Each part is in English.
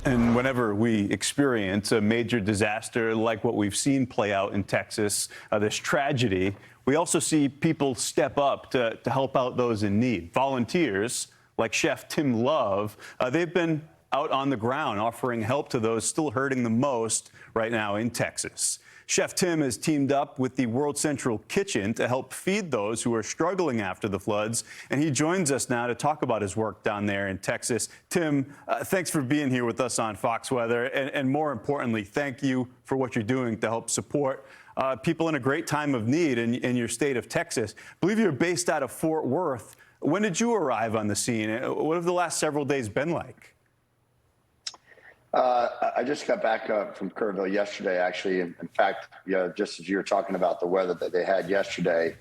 And whenever we experience a major disaster like what we've seen play out in Texas, this tragedy, we also see people step up to help out those in need. Volunteers like Chef Tim Love, they've been out on the ground offering help to those still hurting the most right now in Texas. Chef Tim has teamed up with the World Central Kitchen to help feed those who are struggling after the floods. And he joins us now to talk about his work down there in Texas. Tim, thanks for being here with us on Fox Weather. And more importantly, thank you for what you're doing to help support people in a great time of need in your state of Texas. I believe you're based out of Fort Worth. When did you arrive on the scene? What have the last several days been like? I just got back from Kerrville yesterday, actually. In fact, just as you were talking about the weather that they had yesterday,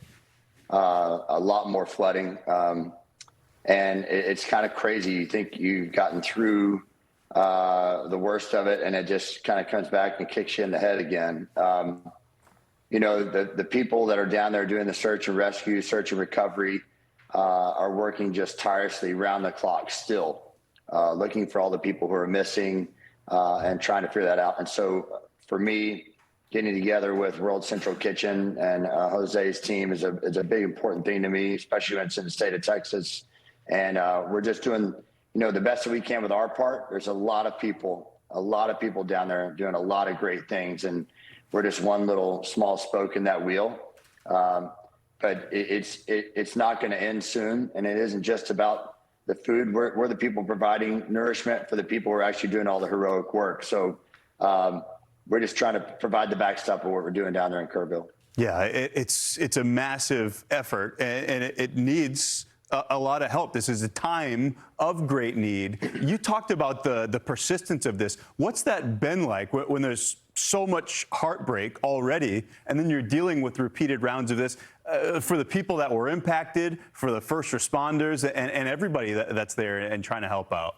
a lot more flooding. And it's kind of crazy. You think you've gotten through the worst of it, and it just kind of comes back and kicks you in the head again. The people that are down there doing the search and rescue, search and recovery, are working just tirelessly round the clock still, looking for all the people who are missing, and trying to figure that out. And so for me, getting together with World Central Kitchen and Jose's team is a big important thing to me, especially when it's in the state of Texas. And we're just doing, the best that we can with our part. There's a lot of people down there doing a lot of great things. And we're just one little small spoke in that wheel. But it's not going to end soon. And it isn't just about the food. We're the people providing nourishment for the people who are actually doing all the heroic work. So we're just trying to provide the backstop of what we're doing down there in Kerrville. Yeah, it's a massive effort, and it needs a lot of help. This is a time of great need. You talked about the persistence of this. What's that been like when there's so much heartbreak already, and then you're dealing with repeated rounds of this for the people that were impacted, for the first responders, and everybody that's there and trying to help out?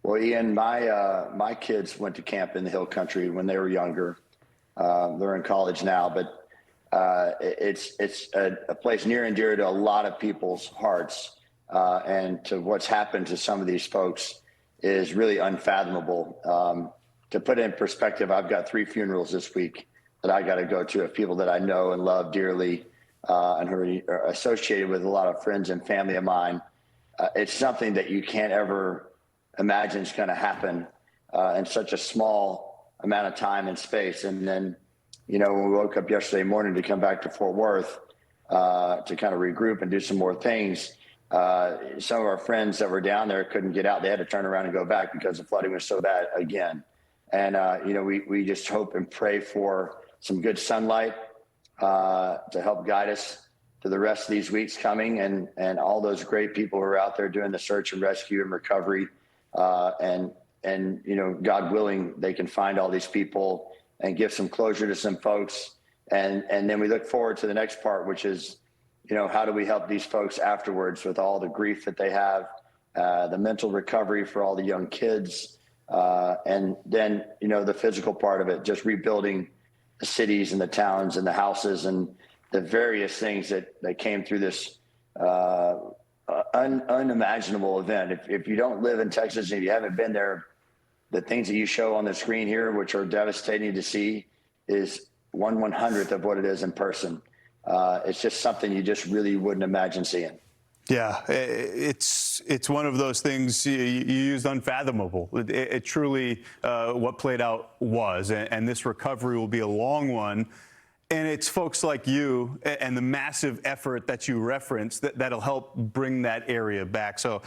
Well, Ian, my kids went to camp in the Hill Country when they were younger. They're in college now, but it's a place near and dear to a lot of people's hearts, and to what's happened to some of these folks is really unfathomable. To put it in perspective, I've got 3 funerals this week that I got to go to of people that I know and love dearly, and who are associated with a lot of friends and family of mine. It's something that you can't ever imagine is going to happen in such a small amount of time and space. And then, when we woke up yesterday morning to come back to Fort Worth to kind of regroup and do some more things, some of our friends that were down there couldn't get out. They had to turn around and go back because the flooding was so bad again. And, we just hope and pray for some good sunlight to help guide us to the rest of these weeks coming, and all those great people who are out there doing the search and rescue and recovery. And God willing, they can find all these people and give some closure to some folks. And then we look forward to the next part, which is, how do we help these folks afterwards with all the grief that they have, the mental recovery for all the young kids, and then, the physical part of it, just rebuilding the cities and the towns and the houses and the various things that came through this unimaginable event. If you don't live in Texas and if you haven't been there, the things that you show on the screen here, which are devastating to see, is 1/100th of what it is in person. It's just something you just really wouldn't imagine seeing. Yeah, it's one of those things you used, unfathomable. It truly, what played out was, and this recovery will be a long one. And it's folks like you and the massive effort that you referenced that'll help bring that area back. So,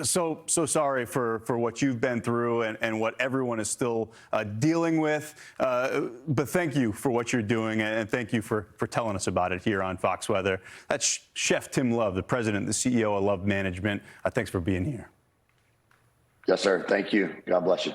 so sorry for what you've been through and what everyone is still dealing with. But thank you for what you're doing, and thank you for telling us about it here on Fox Weather. That's Chef Tim Love, the president and the CEO of Love Management. Thanks for being here. Yes, sir. Thank you. God bless you.